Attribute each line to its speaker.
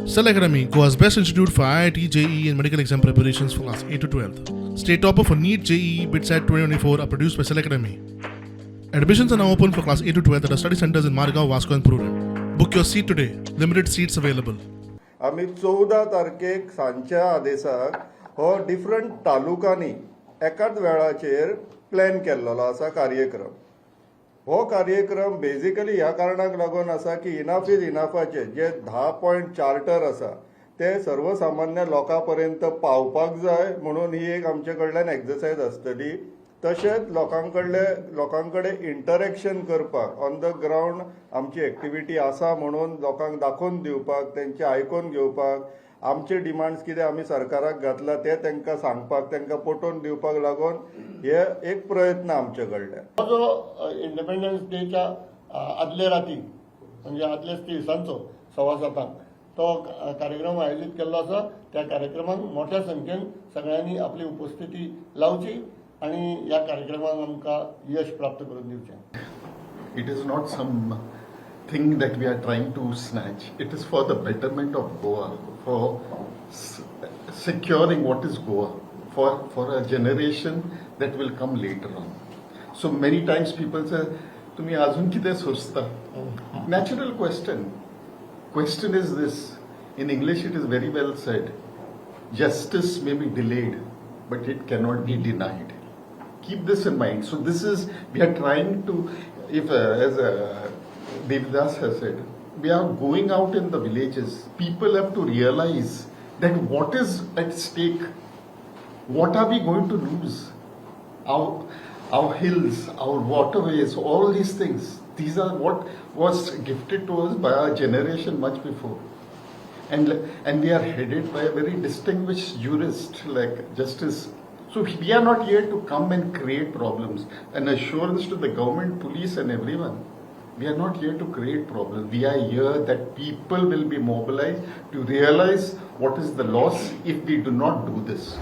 Speaker 1: Cell Academy, Goa's best institute for IIT, JEE and medical exam preparations for class 8 to 12th. State topper for NEET, JEE, BITSAT 2024 are produced by Cell Academy. Admissions are now open for class 8 to 12th at our study centers in Margao, Vasco and Prudent. Book your seat today. Limited seats available.
Speaker 2: आम्ही 14 तारखेक सांजच्या आदेसाक हो different तालुकांनी एकाच वेळाचेर plan केल्लो आसा कार्यक्रम. हो कार्यक्रम बेजिकली ह्या कारणाक लागून आसा की इनफ इज इनफाचे जे 10 पॉयंट चार्टर आसा ते सर्वसामान्य लोकांपर्यंत पावपाक जाय म्हणून ही एक आमचे कडल्यान एक्सरसाइज आसतली. तशेंच लोकांकडे इंटरॅक्शन करपाक ऑन द ग्राउंड आमची एक्टिविटी आसा म्हणून लोकांक दाखोवन दिवपाक तेंचे आयकून घेवपाक आमचे डिमांड्स कितें आमी सरकाराक घातला ते तांकां सांगपाक तांकां पटोवन दिवपाक लागून हे एक प्रयत्न आमचे कडल्यान.
Speaker 3: हो जो इंडिपेंडन्स डेच्या आदले राती म्हणजे आदलेच दिसांचो 7:15 तो कार्यक्रम आयोजीत केल्लो आसा. त्या कार्यक्रमाक मोठ्या संख्येन सगळ्यांनी आपली उपस्थिती लावची आणि या कार्यक्रमाक आमकां यश प्राप्त करून दिवचें.
Speaker 4: It is not some thing that we are trying to snatch. It is for the betterment of Goa, for securing what is Goa, for a generation that will come later on. So many times people say, "Tumi azun kite sochta?" Natural question. Question is this. In English, it is very well said. Justice may be delayed, but it cannot be denied. Keep this in mind. So this is, we are trying to, if as Devidas has said, we are going out in the villages. People have to realize that what is at stake. What are we going to lose? Our hills, our waterways, all these things. These are what was gifted to us by our generation much before. And we are headed by a very distinguished jurist like Justice. So we are not here to come and create problems. And assurance to the government, police and everyone, we are not here to create problems. We are here that people will be mobilized to realize what is the loss if we do not do this.